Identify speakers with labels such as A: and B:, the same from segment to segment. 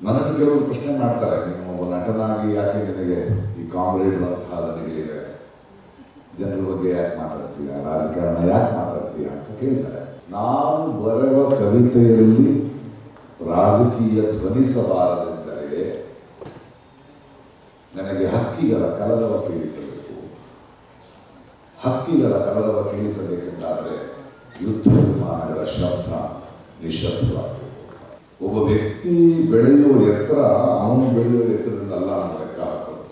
A: ನನ್ನನ್ನು ಕೆಲವರು ಪ್ರಶ್ನೆ ಮಾಡ್ತಾರೆ, ನೀನು ಒಬ್ಬ ನಟನಾಗಿ ಯಾಕೆ ನಿನಗೆ ಈ ಕಾಮ್ರೇಡ್ರಂತಹ ನನಗೆ ಜನರ ಬಗ್ಗೆ ಯಾಕೆ ಮಾತಾಡ್ತೀಯ, ರಾಜಕಾರಣ ಯಾಕೆ ಮಾತಾಡ್ತೀಯ ಅಂತ ಕೇಳ್ತಾರೆ. ನಾನು ಬರೆಯುವ ಕವಿತೆಯಲ್ಲಿ ರಾಜಕೀಯ ಧ್ವನಿಸಬಾರದೆಂದರೆ ನನಗೆ ಹಕ್ಕಿಗಳ ಕಲರವ ಕೇಳಿಸಬೇಕು. ಹಕ್ಕಿಗಳ ಕಲರವ ಕೇಳಿಸಬೇಕೆಂದಾದರೆ ಯುದ್ಧ ವಿಮಾನಗಳ ಶಬ್ದ ನಿಶಬ್ದವಾಗಬೇಕು. ಒಬ್ಬ ವ್ಯಕ್ತಿ ಬೆಳೆಯುವ ಎತ್ತರ ಅವನು ಬೆಳೆಯುವ ಎತ್ತರದಿಂದಲ್ಲ ನಾವು ಲೆಕ್ಕ ಹಾಕೋದು.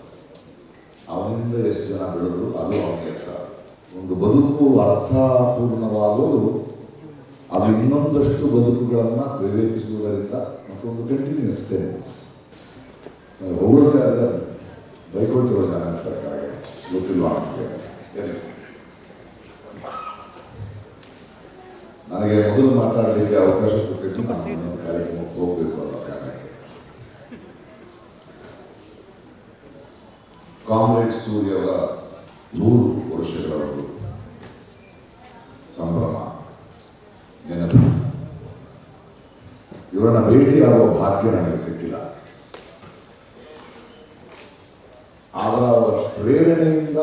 A: ಅವನಿಂದ ಎಷ್ಟು ಜನ ಬೆಳೆದು ಅದು ಅವನ ಎತ್ತರ. ಒಂದು ಬದುಕು ಅರ್ಥಪೂರ್ಣವಾಗುವುದು ಅದು ಇನ್ನೊಂದಷ್ಟು ಬದುಕುಗಳನ್ನು ಪ್ರೇರೇಪಿಸುವುದರಿಂದ ಮತ್ತು ಒಂದು ಕಂಟಿನ್ಯೂಸ್ ಟೆನ್ಸ್. ಹೊಗಳ್ತಾ ಇದ್ದಾರೆ, ಬೈಕೊಟ್ಟಿರೋ ಜನ ಇರ್ತಾರೆ ಕೆಳಗೆ, ಗೊತ್ತಿಲ್ವ ನಮಗೆ. ನನಗೆ ಮೊದಲು ಮಾತಾಡಲಿಕ್ಕೆ ಅವಕಾಶ ಕೊಟ್ಟಿದ್ದು ನಾನು ಇನ್ನೊಂದು ಕಾರ್ಯಕ್ರಮಕ್ಕೆ ಹೋಗಬೇಕು ಅನ್ನೋ ಕಾರಣಕ್ಕೆ. ಕಾಮ್ರೇಡ್ ಸೂರ್ಯವರ 100 ವರ್ಷಗಳವರೆಗೂ ಸಂಭ್ರಮ, ನೆನಪು. ಇವರನ್ನ ಭೇಟಿಯಾಗುವ ಭಾಗ್ಯ ನನಗೆ ಸಿಕ್ಕಿಲ್ಲ. ಆದರೆ ಅವರ ಪ್ರೇರಣೆಯಿಂದ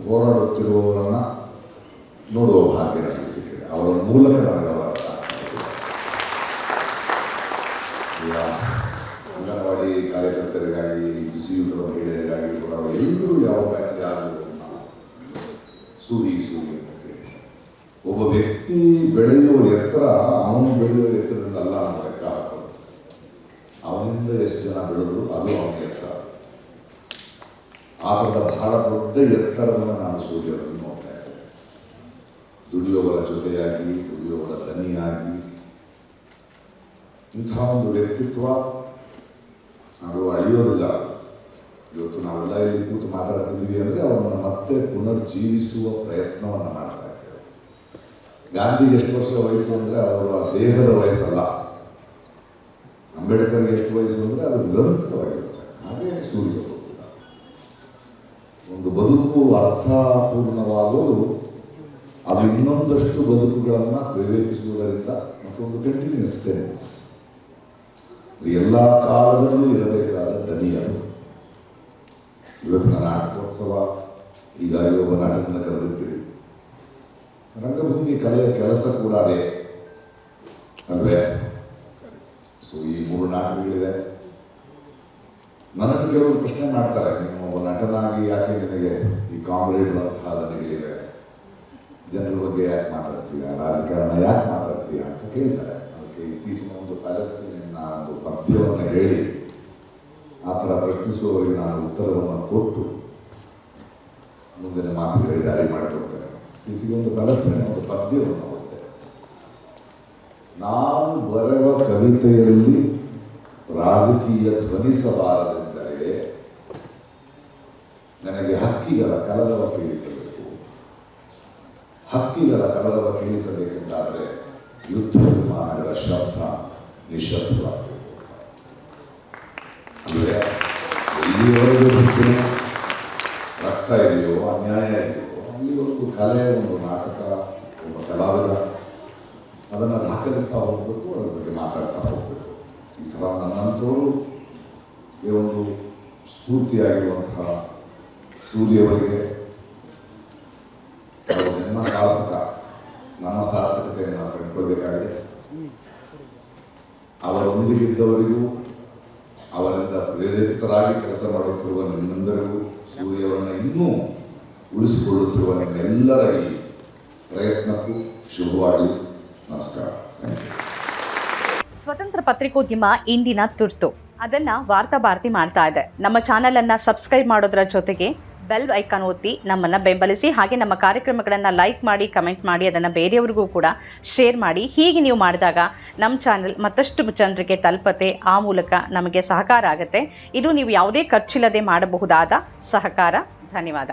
A: ಹೋರಾಡುತ್ತಿರುವವರನ್ನ ನೋಡುವ ಭಾಗ್ಯ ನನಗೆ ಸಿಕ್ಕಿದೆ. ಅವರ ಮೂಲಕ ನನಗೆ ಅವರ ಅರ್ಥ ಆಗ್ತದೆ. ಈಗ ಅಂಗನವಾಡಿ ಕಾರ್ಯಕರ್ತರಿಗಾಗಿ, ಬಿಸಿಯೂಟದ ಮಹಿಳೆಯರಿಗಾಗಿ ಎಲ್ಲರೂ ಯಾವ ಬ್ಯಾಂಕಲ್ಲಿ ಆಗಬಹುದು ನಾವು ಸೂರಿ ಅಂತ ಕೇಳಿ. ಒಬ್ಬ ವ್ಯಕ್ತಿ ಬೆಳೆಯುವ ಎತ್ತರ ಅವನು ಬೆಳೆಯುವ ಎತ್ತರದಿಂದಲ್ಲ ನಾವು ಲೆಕ್ಕ ಹಾಕೋದು. ಅವನಿಂದ ಎಷ್ಟು ಜನ ಬೆಳೆದು ಅದು ಅವನ ಎತ್ತರ. ಆ ಥರದ ಬಹಳ ದೊಡ್ಡ ಎತ್ತರವನ್ನು ನಾನು ಸೂರ್ಯರನ್ನು ನೋಡ್ತಾ ಇದ್ದೇನೆ. ದುಡಿಯುವವರ ಜೊತೆಯಾಗಿ, ದುಡಿಯುವವರ ದನಿಯಾಗಿ ಇಂಥ ಒಂದು ವ್ಯಕ್ತಿತ್ವ ಅದು ಅಳಿಯೋದಿಲ್ಲ. ಇವತ್ತು ನಾವೆಲ್ಲ ಇಲ್ಲಿ ಕೂತು ಮಾತಾಡ್ತಿದ್ದೀವಿ ಅಂದರೆ ಅವರನ್ನು ಮತ್ತೆ ಪುನರ್ಜೀವಿಸುವ ಪ್ರಯತ್ನವನ್ನು ಮಾಡ್ತಾ ಇದ್ದೇವೆ. ಗಾಂಧಿಗೆ ಎಷ್ಟು ವರ್ಷ ವಯಸ್ಸು ಅಂದರೆ ಅವರ ದೇಹದ ವಯಸ್ಸಲ್ಲ. ಅಂಬೇಡ್ಕರ್ಗೆ ಎಷ್ಟು ವಯಸ್ಸು ಅಂದರೆ ಅದು ನಿರಂತರವಾಗಿರುತ್ತೆ. ಹಾಗೆ ಸೂರ್ಯ ಒಂದು ಬದುಕು ಅರ್ಥಪೂರ್ಣವಾಗುವುದು ಅದು ಇನ್ನೊಂದಷ್ಟು ಬದುಕುಗಳನ್ನು ಪ್ರೇರೇಪಿಸುವುದರಿಂದ ಮತ್ತು ಒಂದು ಕಂಟಿನ್ಯೂಸ್ ಟೆನ್ಸ್. ಎಲ್ಲ ಕಾಲದಲ್ಲೂ ಇರಬೇಕಾದ ದನಿ ಅದು. ಇವತ್ತಿನ ನಾಟಕೋತ್ಸವ, ಹೀಗಾಗಿ ಒಬ್ಬ ನಾಟಕವನ್ನು ಕರೆದಿರ್ತೀರಿ. ರಂಗಭೂಮಿ ಕಲೆಯ ಕೆಲಸ ಕೂಡ ಅದೇ ಅಲ್ವೇ? ಸೊ ಈ 3 ನಾಟಕಗಳಿದೆ. ನನ್ನನ್ನು ಕೆಲವರು ಪ್ರಶ್ನೆ ಮಾಡ್ತಾರೆ, ನೀನು ಒಬ್ಬ ನಟನಾಗಿ ಯಾಕೆ ನಿನಗೆ ಈ ಕಾಮ್ರೇಡ್ರಂತಹ ನನಗೆ ಜನರ ಬಗ್ಗೆ ಯಾಕೆ ಮಾತಾಡ್ತೀಯ, ರಾಜಕಾರಣ ಯಾಕೆ ಮಾತಾಡ್ತೀಯ ಅಂತ ಕೇಳ್ತಾರೆ. ಅದಕ್ಕೆ ಇತ್ತೀಚಿನ ಒಂದು ಪ್ಯಾಲೆಸ್ತೀನಿನ ಒಂದು ಪದ್ಯವನ್ನು ಹೇಳಿ ಆ ಥರ ಪ್ರಶ್ನಿಸುವವರಿಗೆ ನಾನು ಉತ್ತರವನ್ನು ಕೊಟ್ಟು ಮುಂದಿನ ಮಾತುಗಳಿಗೆ ದಾರಿ ಮಾಡಿಕೊಡ್ತೇನೆ. ಇತ್ತೀಚೆಗೆ ಒಂದು ಪ್ಯಾಲೆಸ್ತೀನಿನ ಒಂದು ಪದ್ಯವನ್ನು ಓದ್ತೇನೆ. ನಾನು ಬರೆಯುವ ಕವಿತೆಯಲ್ಲಿ ರಾಜಕೀಯ ಧ್ವನಿಸಬಾರದೆಂದರೆ ನನಗೆ ಹಕ್ಕಿಗಳ ಕಲರವ ಕೇಳಿಸಬೇಕು. ಹಕ್ಕಿಗಳ ಕಲರವ ಕೇಳಿಸಬೇಕೆಂದಾದರೆ ಯುದ್ಧ ವಿಮಾನಗಳ ಶಬ್ದ ನಿಶಬ್ದವಾಗಬೇಕು. ಅಂದರೆ ಎಲ್ಲಿವರೆಗೂ ಸುತ್ತಿನ ರಕ್ತ ಇದೆಯೋ, ಅನ್ಯಾಯ ಇದೆಯೋ, ಅಲ್ಲಿವರೆಗೂ ಕಲೆ, ಒಂದು ನಾಟಕ, ಒಬ್ಬ ಕಲಾವಿದ ಅದನ್ನು ದಾಖಲಿಸ್ತಾ ಹೋಗಬೇಕು, ಅದ್ರ ಬಗ್ಗೆ ಮಾತಾಡ್ತಾ ಹೋಗಬೇಕು. ಈ ಥರ ನನ್ನಂಥವರು ಒಂದು ಸ್ಫೂರ್ತಿಯಾಗಿರುವಂತಹ ಸೂರ್ಯವರಿಗೆ ಅವರ ಜನ್ಮ ಸಾರ್ಥಕ, ನಮ್ಮ ಸಾರ್ಥಕತೆಯನ್ನು ನಾವು ಕಂಡುಕೊಳ್ಬೇಕಾಗಿದೆ. ಅವರೊಂದಿಗಿದ್ದವರಿಗೂ, ಅವರಿಂದ ಪ್ರೇರಿತರಾಗಿ ಕೆಲಸ ಮಾಡುತ್ತಿರುವ ನಿಮ್ಮೆಲ್ಲರಿಗೂ, ಸೂರ್ಯವರನ್ನು ಇನ್ನೂ ಉಳಿಸಿಕೊಳ್ಳುತ್ತಿರುವ ನಿಮ್ಮೆಲ್ಲರ ಈ ಪ್ರಯತ್ನಕ್ಕೂ ಶುಭವಾಗಲಿ. ನಮಸ್ಕಾರ. Thank you.
B: ಸ್ವತಂತ್ರ ಪತ್ರಿಕೋದ್ಯಮ ಇಂದಿನ ತುರ್ತು. ಅದನ್ನ ವಾರ್ತಾ ಭಾರತಿ ಮಾಡ್ತಾ ಇದೆ. ನಮ್ಮ ಚಾನೆಲ್ ಅನ್ನ ಸಬ್ಸ್ಕ್ರೈಬ್ ಮಾಡೋದ್ರ ಜೊತೆಗೆ ಬೆಲ್ ಐಕಾನ್ ಒತ್ತಿ ನಮ್ಮನ್ನ ಬೆಂಬಲಿಸಿ. ಹಾಗೆ ನಮ್ಮ ಕಾರ್ಯಕ್ರಮಗಳನ್ನ ಲೈಕ್ ಮಾಡಿ, ಕಮೆಂಟ್ ಮಾಡಿ, ಅದನ್ನ ಬೇರೆಯವರಿಗೂ ಕೂಡ ಶೇರ್ ಮಾಡಿ. ಹೀಗೆ ನೀವು ಮಾಡಿದಾಗ ನಮ್ಮ ಚಾನೆಲ್ ಮತ್ತಷ್ಟು ಜನರಿಗೆ ತಲುಪತ್ತೆ. ಆ ಮೂಲಕ ನಮಗೆ ಸಹಕಾರ ಆಗುತ್ತೆ. ಇದು ನೀವು ಯಾವುದೇ ಖರ್ಚಿಲ್ಲದೆ ಮಾಡಬಹುದಾದ ಸಹಕಾರ. ಧನ್ಯವಾದ.